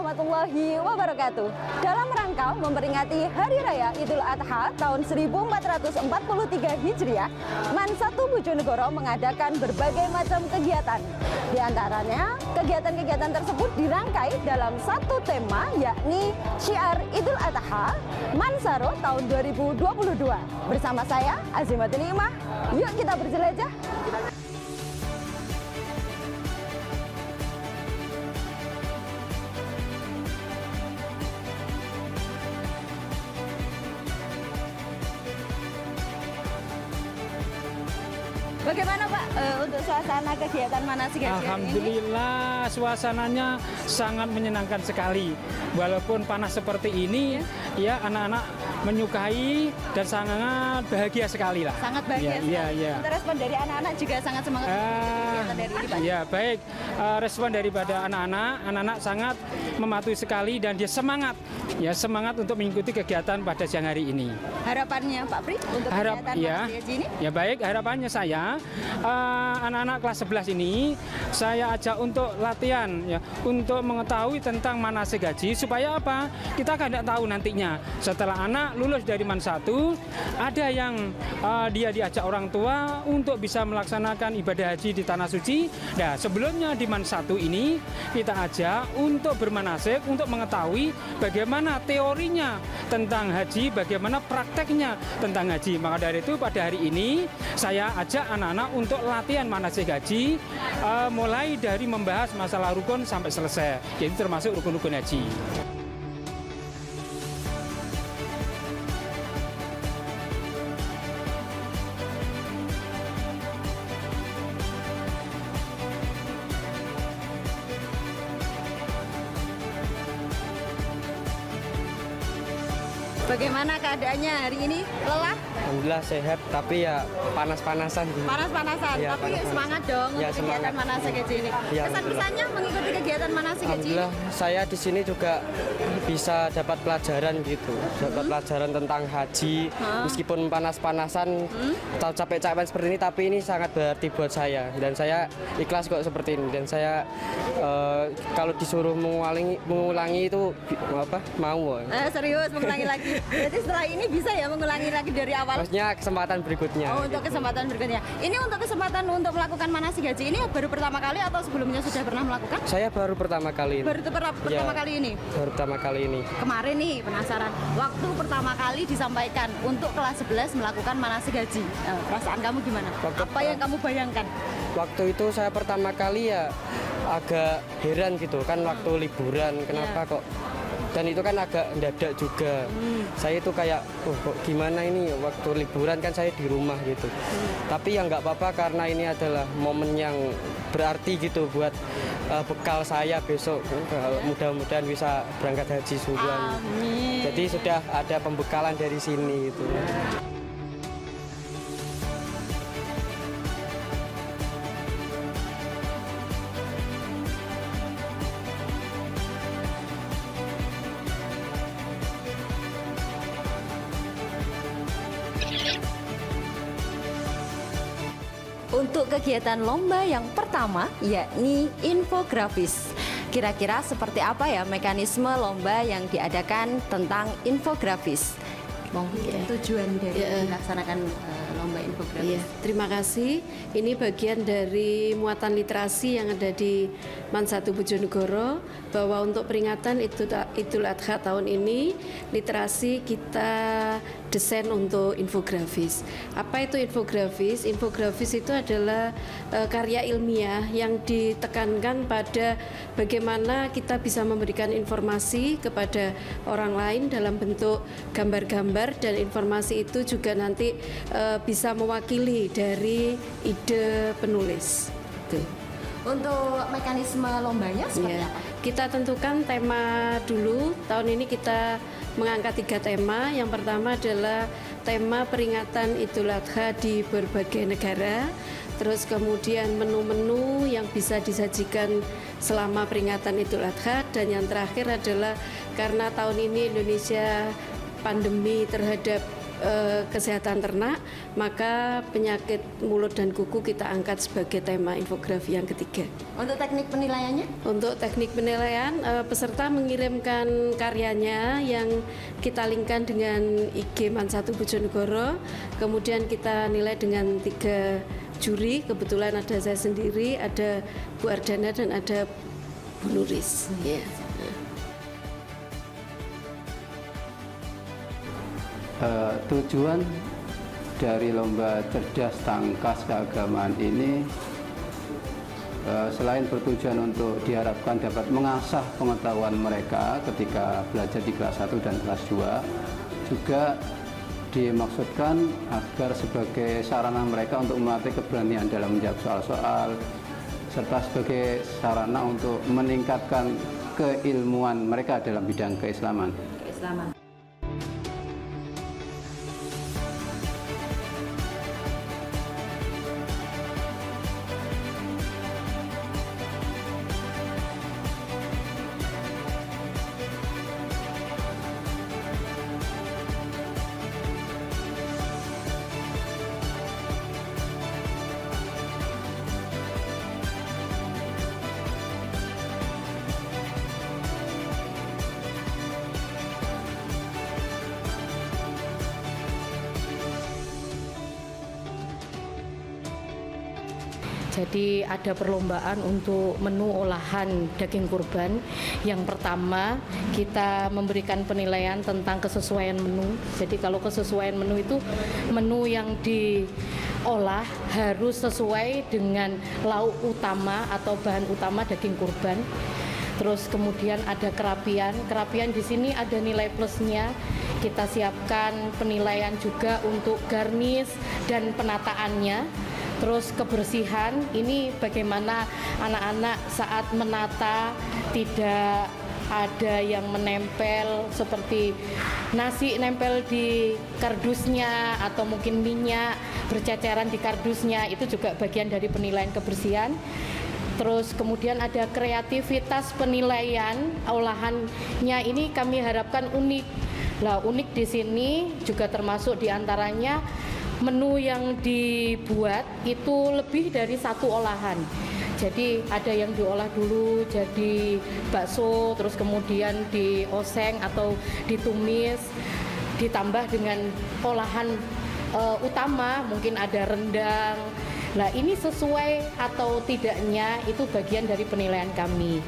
warahmatullahi wabarakatuh. Dalam rangka memperingati Hari Raya Idul Adha tahun 1443 Hijriah, MAN 1 Bojonegoro mengadakan berbagai macam kegiatan. Di antaranya, kegiatan-kegiatan tersebut dirangkai dalam satu tema, yakni Syiar Idul Adha Mansaro tahun 2022. Bersama saya, Azimatul Hikmah, yuk kita berjelajah. Bagaimana Pak untuk suasana kegiatan manasik haji ini? Alhamdulillah suasananya sangat menyenangkan sekali. Walaupun panas seperti ini, ya anak-anak menyukai dan sangat bahagia sekali lah. Sangat bahagia sekali. Ya. Untuk respon dari anak-anak juga sangat semangat kegiatan dari ini Pak. Ya baik, respon daripada anak-anak sangat mematuhi sekali dan dia semangat untuk mengikuti kegiatan pada siang hari ini. Harapannya Pak Pri untuk kegiatan manasik haji ini? Ya baik, harapannya saya anak-anak kelas 11 ini saya ajak untuk latihan ya, untuk mengetahui tentang manasik haji supaya apa? Kita kan tidak tahu nantinya setelah anak lulus dari MAN 1 ada yang dia diajak orang tua untuk bisa melaksanakan ibadah haji di tanah suci. Nah, sebelumnya di MAN 1 ini kita ajak untuk bermanasik, untuk mengetahui bagaimana teorinya tentang haji, bagaimana prakteknya tentang haji. Maka dari itu pada hari ini saya ajak anak-anak untuk latihan manasik haji, mulai dari membahas masalah rukun sampai selesai, jadi termasuk rukun-rukun haji. Bagaimana keadaannya hari ini? Lelah? Alhamdulillah sehat, tapi ya panas-panasan. Panas-panasan, Ya, tapi semangat dong ya, untuk kegiatan manasik haji ini. Ya, Kesan-kesannya mengikuti kegiatan manasik haji ini? Alhamdulillah saya di sini juga bisa dapat pelajaran gitu, dapat pelajaran tentang haji. Meskipun panas-panasan, atau capek-capek seperti ini, tapi ini sangat berarti buat saya dan saya ikhlas kok seperti ini. Dan saya kalau disuruh mengulangi itu mau. Serius mengulangi lagi. Jadi setelah ini bisa ya mengulangi lagi dari awal? Maksudnya kesempatan berikutnya. Oh, untuk kesempatan berikutnya. Ini untuk kesempatan untuk melakukan manasik haji ini baru pertama kali atau sebelumnya sudah pernah melakukan? Saya baru pertama kali ini. Baru pertama kali ini? Baru pertama kali ini. Kemarin nih penasaran, waktu pertama kali disampaikan untuk kelas 11 melakukan manasik haji, perasaan kamu gimana? Apa yang kamu bayangkan? Waktu itu saya pertama kali ya agak heran gitu kan, waktu liburan kenapa kok, dan itu kan agak mendadak juga. Saya itu kayak kok gimana ini waktu liburan kan saya di rumah gitu. Tapi ya nggak apa-apa karena ini adalah momen yang berarti gitu buat bekal saya besok. Mudah-mudahan bisa berangkat haji subuhan. Jadi sudah ada pembekalan dari sini gitu. Untuk kegiatan lomba yang pertama, yakni infografis. Kira-kira seperti apa ya mekanisme lomba yang diadakan tentang infografis? Tujuan dari dilaksanakan lomba infografis. Terima kasih. Ini bagian dari muatan literasi yang ada di MAN 1 Bojonegoro, bahwa untuk peringatan Idul Adha tahun ini literasi kita desain untuk infografis. Apa itu infografis? Infografis itu adalah karya ilmiah yang ditekankan pada bagaimana kita bisa memberikan informasi kepada orang lain dalam bentuk gambar-gambar, dan informasi itu juga nanti bisa mewakili dari ide penulis. Untuk mekanisme lombanya seperti apa? Kita tentukan tema dulu. Tahun ini kita mengangkat 3 tema. Yang pertama adalah tema peringatan Idul Adha di berbagai negara. Terus kemudian menu-menu yang bisa disajikan selama peringatan Idul Adha. Dan yang terakhir adalah karena tahun ini Indonesia pandemi terhadap kesehatan ternak, maka penyakit mulut dan kuku kita angkat sebagai tema infografi yang ketiga. Untuk teknik penilaiannya? Untuk teknik penilaian, peserta mengirimkan karyanya yang kita linkkan dengan IG Man1 Bojonegoro, kemudian kita nilai dengan 3 juri, kebetulan ada saya sendiri, ada Bu Ardana dan ada Bu Nuris. Yeah. Tujuan dari lomba cerdas tangkas keagamaan ini selain bertujuan untuk diharapkan dapat mengasah pengetahuan mereka ketika belajar di kelas 1 dan kelas 2, juga dimaksudkan agar sebagai sarana mereka untuk melatih keberanian dalam menjawab soal-soal, serta sebagai sarana untuk meningkatkan keilmuan mereka dalam bidang keislaman. Jadi ada perlombaan untuk menu olahan daging kurban. Yang pertama, kita memberikan penilaian tentang kesesuaian menu. Jadi kalau kesesuaian menu itu menu yang diolah harus sesuai dengan lauk utama atau bahan utama daging kurban. Terus kemudian ada kerapian. Kerapian di sini ada nilai plusnya. Kita siapkan penilaian juga untuk garnish dan penataannya. Terus kebersihan, ini bagaimana anak-anak saat menata tidak ada yang menempel seperti nasi nempel di kardusnya atau mungkin minyak berceceran di kardusnya, itu juga bagian dari penilaian kebersihan. Terus kemudian ada kreativitas penilaian olahannya, ini kami harapkan unik. Lah unik di sini juga termasuk diantaranya menu yang dibuat itu lebih dari 1 olahan. Jadi ada yang diolah dulu jadi bakso, terus kemudian dioseng atau ditumis, ditambah dengan olahan utama, mungkin ada rendang. Nah, ini sesuai atau tidaknya itu bagian dari penilaian kami.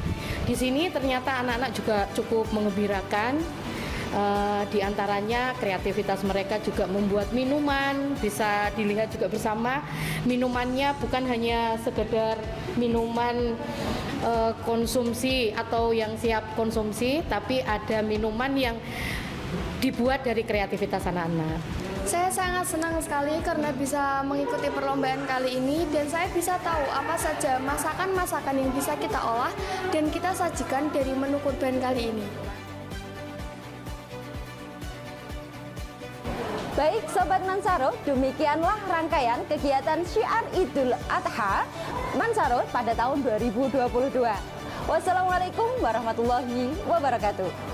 Di sini ternyata anak-anak juga cukup menggembirakan. Di antaranya kreativitas mereka juga membuat minuman, bisa dilihat juga bersama. Minumannya bukan hanya sekedar minuman konsumsi atau yang siap konsumsi, tapi ada minuman yang dibuat dari kreativitas anak-anak. Saya sangat senang sekali karena bisa mengikuti perlombaan kali ini dan saya bisa tahu apa saja masakan-masakan yang bisa kita olah dan kita sajikan dari menu kurban kali ini. Baik Sobat Mansaro, demikianlah rangkaian kegiatan Syiar Idul Adha Mansaro pada tahun 2022. Wassalamualaikum warahmatullahi wabarakatuh.